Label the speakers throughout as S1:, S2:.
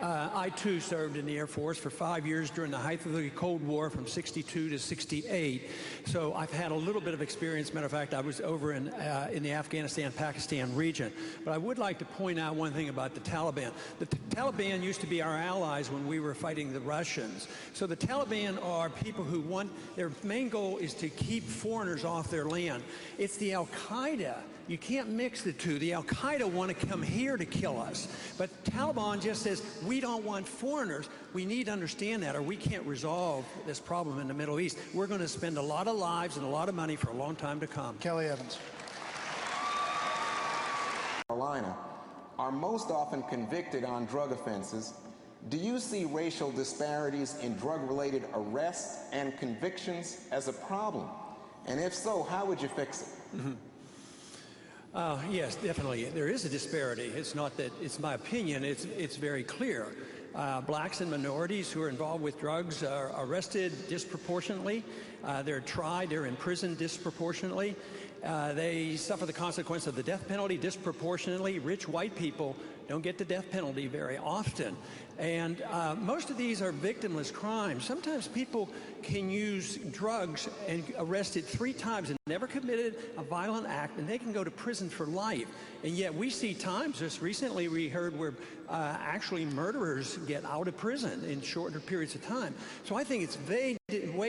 S1: I, too, served in the Air Force for 5 years during the height of the Cold War from 62 to 68. So I've had a little bit of experience. Matter of fact, I was over in the Afghanistan-Pakistan region. But I would like to point out one thing about the Taliban. The Taliban used to be our allies when we were fighting the Russians. So the Taliban are people who want, their main goal is to keep foreigners off their land. It's the Al-Qaeda. You can't mix the two. The Al-Qaeda want to come here to kill us. But Taliban just says, we don't want foreigners. We need to understand that, or we can't resolve this problem in the Middle East. We're going to spend a lot of lives and a lot of money for a long time to come.
S2: Kelly Evans.
S3: Carolina are most often convicted on drug offenses. Do you see racial disparities in drug-related arrests and convictions as a problem? And if so, how would you fix it?
S1: Mm-hmm. Yes, definitely. There is a disparity. It's not that it's my opinion. It's very clear. Blacks and minorities who are involved with drugs are arrested disproportionately. They're tried. They're imprisoned disproportionately. They suffer the consequence of the death penalty disproportionately. Rich white people don't get the death penalty very often. And most of these are victimless crimes. Sometimes people can use drugs and arrested 3 times and never committed a violent act, and they can go to prison for life. And yet we see times, just recently we heard where actually murderers get out of prison in shorter periods of time. So I think it's way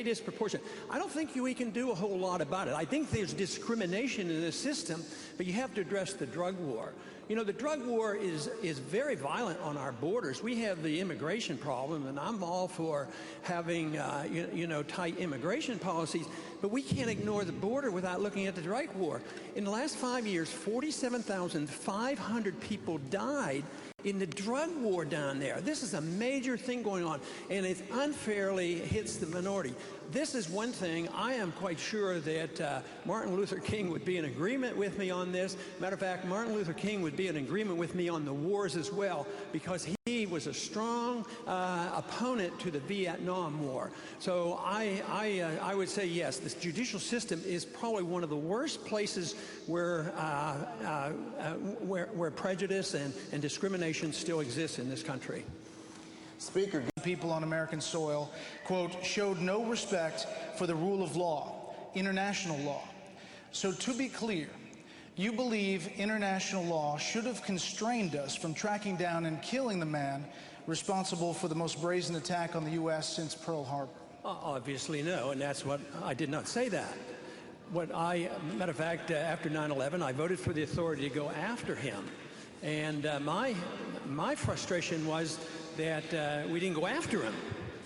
S1: disproportionate. I don't think we can do a whole lot about it. I think there's discrimination in the system, but you have to address the drug war. You know, the drug war is very violent on our borders. We have the immigration problem, and I'm all for having, tight immigration policies, but we can't ignore the border without looking at the drug war. In the last 5 years, 47,500 people died in the drug war down there. This is a major thing going on, and it unfairly hits the minority. This is one thing I am quite sure that Martin Luther King would be in agreement with me on this. Matter of fact, Martin Luther King would be in agreement with me on the wars as well, because he was a strong opponent to the Vietnam War. So I would say yes, this judicial system is probably one of the worst places where prejudice and discrimination still exists in this country.
S3: Speaker,
S2: people on American soil, quote, showed no respect for the rule of law, international law. So to be clear, you believe international law should have constrained us from tracking down and killing the man responsible for the most brazen attack on the U.S. since Pearl Harbor?
S1: Obviously no, and that's what I did not say that. Matter of fact, after 9/11, I voted for the authority to go after him. And my frustration was that we didn't go after him.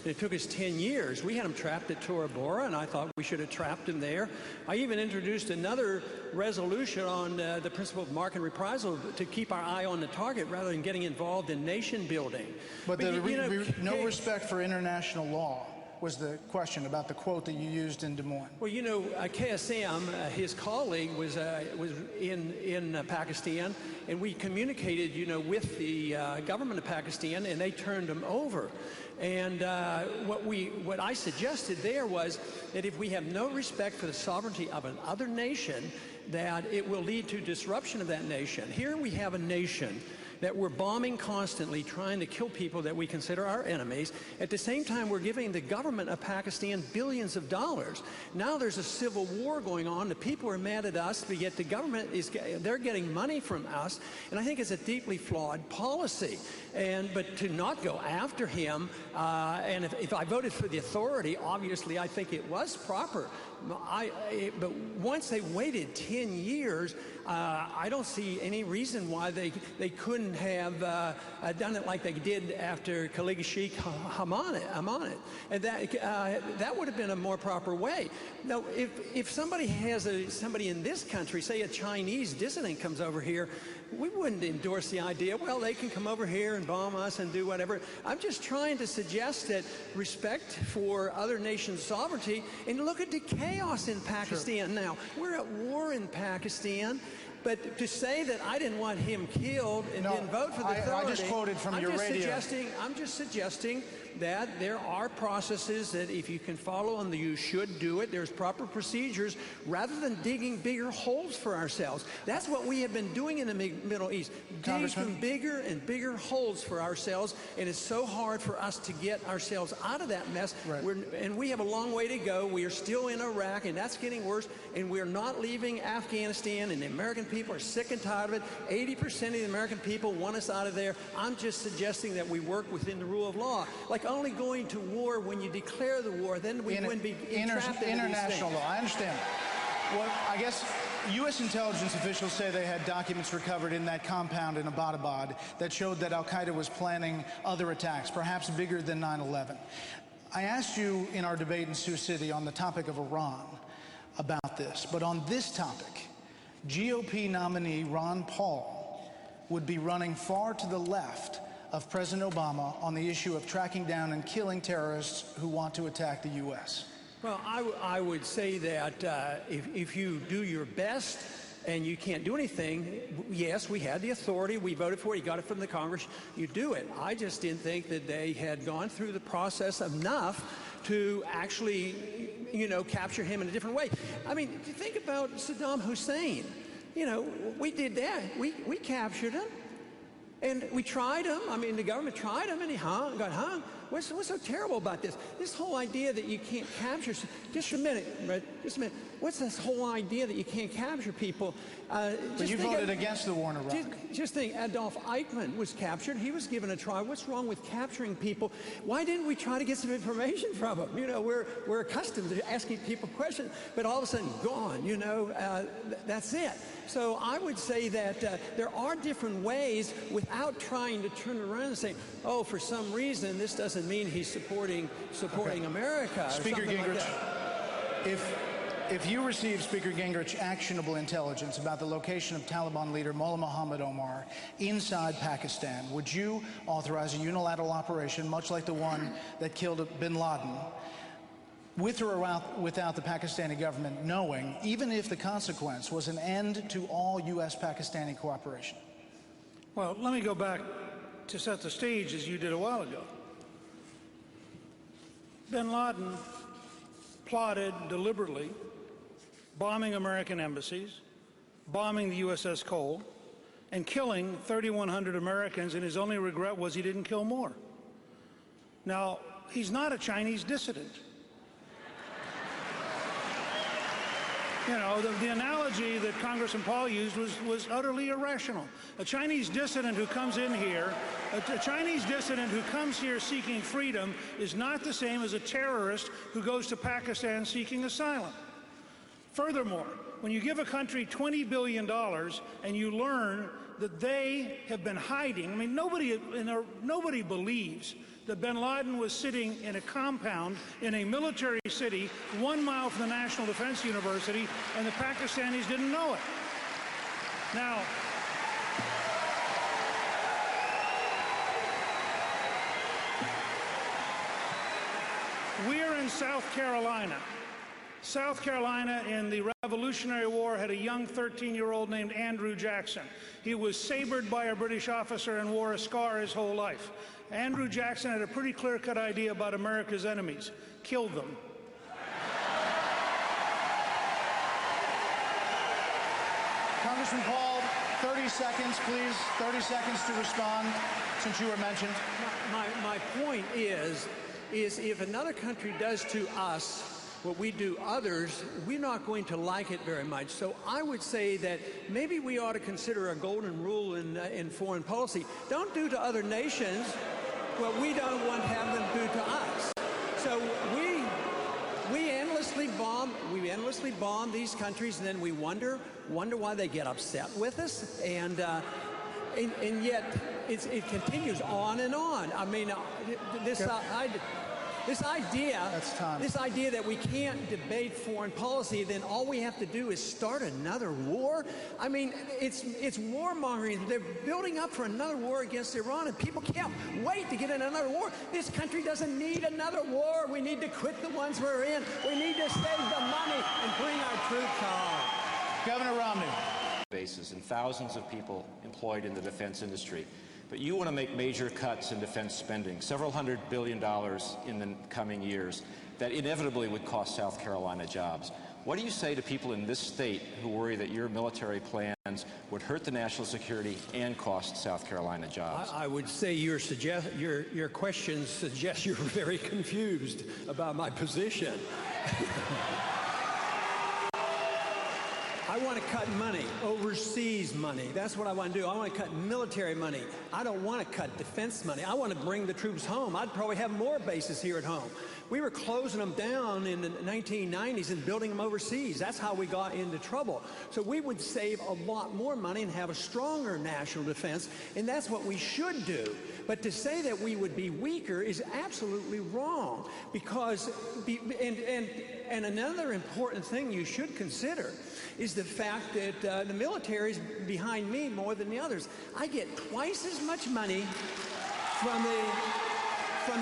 S1: It took us 10 years. We had him trapped at Tora Bora, and I thought we should have trapped him there. I even introduced another resolution on the principle of mark and reprisal to keep our eye on the target rather than getting involved in nation building.
S2: But no respect for international law was the question about the quote that you used in Des Moines.
S1: Well, you know, KSM, his colleague, was in Pakistan, and we communicated, with the government of Pakistan, and they turned him over. And what I suggested there was that if we have no respect for the sovereignty of another nation, that it will lead to disruption of that nation. Here we have a nation that we're bombing constantly, trying to kill people that we consider our enemies. At the same time, we're giving the government of Pakistan billions of dollars. Now there's a civil war going on. The people are mad at us, but yet the government they're getting money from us. And I think it's a deeply flawed policy. But to not go after him, and if I voted for the authority, obviously I think it was proper. But once they waited 10 years, I don't see any reason why they couldn't have done it like they did after Khalid Sheikh Hamad. And that would have been a more proper way. Now, if somebody has somebody in this country, say a Chinese dissident comes over here, we wouldn't endorse the idea, well, they can come over here and bomb us and do whatever. I'm just trying to suggest that respect for other nations' sovereignty, and look at the chaos in Pakistan now. We're at war in Pakistan. But to say that I didn't want him killed and didn't vote for the authority,
S2: I just quoted from your radio.
S1: I'm just suggesting that there are processes that if you can follow and you should do it, there's proper procedures rather than digging bigger holes for ourselves. That's what we have been doing in the Middle East, digging bigger and bigger holes for ourselves, and it's so hard for us to get ourselves out of that mess.
S2: Right.
S1: And we have a long way to go. We are still in Iraq, and that's getting worse, and we're not leaving Afghanistan, and the American people are sick and tired of it. 80% of the American people want us out of there. I'm just suggesting that we work within the rule of law. Like only going to war when you declare the war, then we wouldn't be entrapped into
S2: international law. I understand. Well, I guess U.S. intelligence officials say they had documents recovered in that compound in Abbottabad that showed that al-Qaeda was planning other attacks, perhaps bigger than 9/11. I asked you in our debate in Sioux City on the topic of Iran about this, but on this topic, GOP nominee Ron Paul would be running far to the left of President Obama on the issue of tracking down and killing terrorists who want to attack the U.S.
S1: Well, I would say that if you do your best and you can't do anything, yes, we had the authority, we voted for it, you got it from the Congress, you do it. I just didn't think that they had gone through the process enough to actually, capture him in a different way. I mean, think about Saddam Hussein. We did that. We captured him. And we tried him. I mean, the government tried him, and he got hung. What's so terrible about this? This whole idea that you can't capture... Just a minute, Brett. Just a minute. What's this whole idea that you can't capture people?
S2: But you voted against the war in Iraq.
S1: Just think, Adolf Eichmann was captured. He was given a trial. What's wrong with capturing people? Why didn't we try to get some information from them? We're accustomed to asking people questions, but all of a sudden, gone. That's it. So I would say that there are different ways without trying to turn around and say, oh, for some reason, this doesn't mean he's supporting America.
S2: Speaker Gingrich,
S1: like
S2: if you receive, Speaker Gingrich, actionable intelligence about the location of Taliban leader Mullah Muhammad Omar inside Pakistan, would you authorize a unilateral operation, much like the one that killed bin Laden, with or without the Pakistani government knowing, even if the consequence was an end to all U.S.-Pakistani cooperation?
S4: Well, let me go back to set the stage as you did a while ago. Bin Laden plotted deliberately bombing American embassies, bombing the USS Cole, and killing 3,100 Americans, and his only regret was he didn't kill more. Now, he's not a Chinese dissident. The analogy that Congressman Paul used was utterly irrational. A Chinese dissident who comes in here, a Chinese dissident who comes here seeking freedom is not the same as a terrorist who goes to Pakistan seeking asylum. Furthermore, when you give a country $20 billion and you learn that they have been hiding, I mean, nobody believes that bin Laden was sitting in a compound in a military city 1 mile from the National Defense University, and the Pakistanis didn't know it. Now, we're in South Carolina. South Carolina in the Revolutionary War had a young 13-year-old named Andrew Jackson. He was sabred by a British officer and wore a scar his whole life. Andrew Jackson had a pretty clear-cut idea about America's enemies. Killed them.
S2: Congressman Paul, 30 seconds, please. 30 seconds to respond, since you were mentioned.
S1: My point is if another country does to us what we do others, we're not going to like it very much. So I would say that maybe we ought to consider a golden rule in foreign policy. Don't do to other nations what we don't want to have them do to us. So we endlessly bomb these countries, and then we wonder why they get upset with us, and yet it continues on and on. I mean, this idea that we can't debate foreign policy, then all we have to do is start another war. I mean, it's warmongering. They're building up for another war against Iran, and people can't wait to get in another war. This country doesn't need another war. We need to quit the ones we're in. We need to save the money and bring our troops home.
S2: Governor Romney.
S5: bases and thousands of people employed in the defense industry. But you want to make major cuts in defense spending, several $100 billion in the coming years, that inevitably would cost South Carolina jobs. What do you say to people in this state who worry that your military plans would hurt the national security and cost South Carolina jobs?
S1: I would say your questions suggest you're very confused about my position. I want to cut money, overseas money. That's what I want to do. I want to cut military money. I don't want to cut defense money. I want to bring the troops home. I'd probably have more bases here at home. We were closing them down in the 1990s and building them overseas. That's how we got into trouble. So we would save a lot more money and have a stronger national defense, and that's what we should do. But to say that we would be weaker is absolutely wrong, because, and another important thing you should consider is the fact that the military is behind me more than the others. I get twice as much money from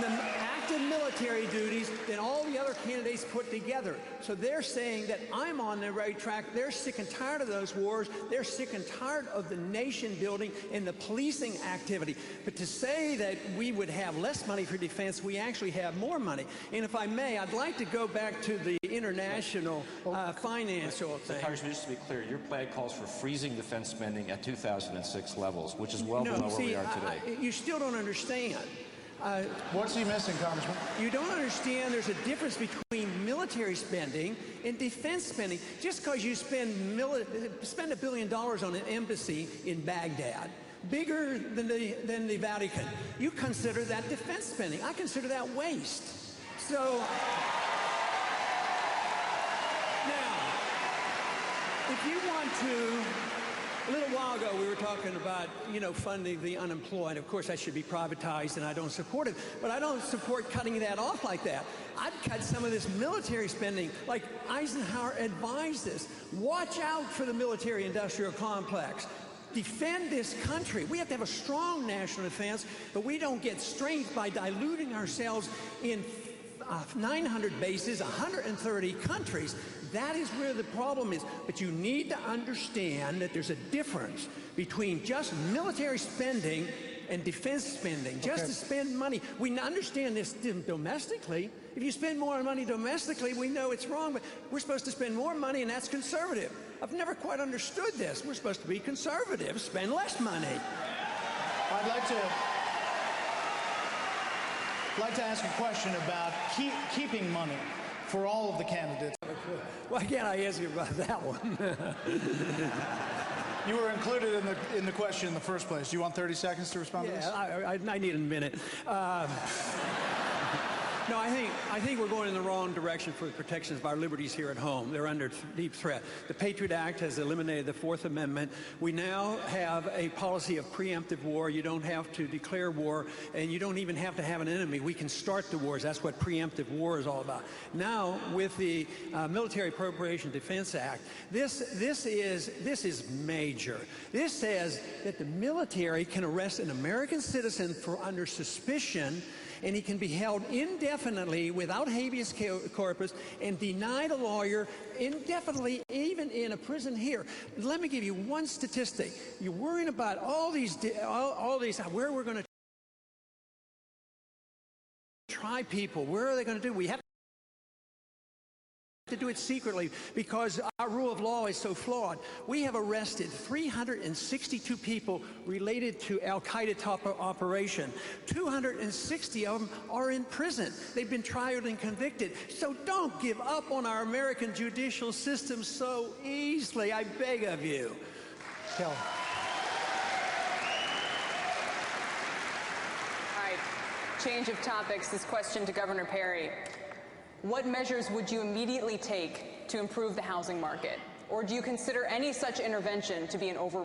S1: the active military duties than all the other candidates put together. So they're saying that I'm on the right track. They're sick and tired of those wars. They're sick and tired of the nation building and the policing activity. But to say that we would have less money for defense, we actually have more money. And if I may, I'd like to go back to the international financial thing.
S5: So, Congressman, just to be clear, your plan calls for freezing defense spending at 2006 levels, which is well below where we are today.
S1: You still don't understand.
S2: What's he missing, Congressman?
S1: You don't understand there's a difference between military spending and defense spending. Just because you spend $1 billion on an embassy in Baghdad, bigger than the Vatican, you consider that defense spending. I consider that waste. So now, if you want to, a little while ago we were talking about, funding the unemployed. Of course, that should be privatized, and I don't support it. But I don't support cutting that off like that. I'd cut some of this military spending, like Eisenhower advised us. Watch out for the military-industrial complex. Defend this country. We have to have a strong national defense, but we don't get strength by diluting ourselves in 900 bases, 130 countries. That is where the problem is. But you need to understand that there's a difference between just military spending and defense spending. Just to spend money. We understand this domestically. If you spend more money domestically, we know it's wrong, but we're supposed to spend more money, and that's conservative. I've never quite understood this. We're supposed to be conservative, spend less money.
S2: I'd like to ask a question about keeping money for all of the candidates.
S1: Why can't I ask you about that one?
S2: You were included in the question in the first place. Do you want 30 seconds to respond to this?
S1: I need a minute. No, I think we're going in the wrong direction for the protections of our liberties here at home. They're under deep threat. The Patriot Act has eliminated the Fourth Amendment. We now have a policy of preemptive war. You don't have to declare war, and you don't even have to have an enemy. We can start the wars. That's what preemptive war is all about. Now, with the Military Appropriation Defense Act, this is major. This says that the military can arrest an American citizen for under suspicion, and he can be held indefinitely without habeas corpus and denied a lawyer indefinitely, even in a prison here. Let me give you one statistic. You're worrying about all these where we're going to try people. Where are they going to do? We have to do it secretly because our rule of law is so flawed. We have arrested 362 people related to Al-Qaeda top operation. 260 of them are in prison. They've been tried and convicted. So don't give up on our American judicial system so easily. I beg of you.
S2: Kelly.
S6: All right, change of topics. This question to Governor Perry. What measures would you immediately take to improve the housing market? Or do you consider any such intervention to be an overreach?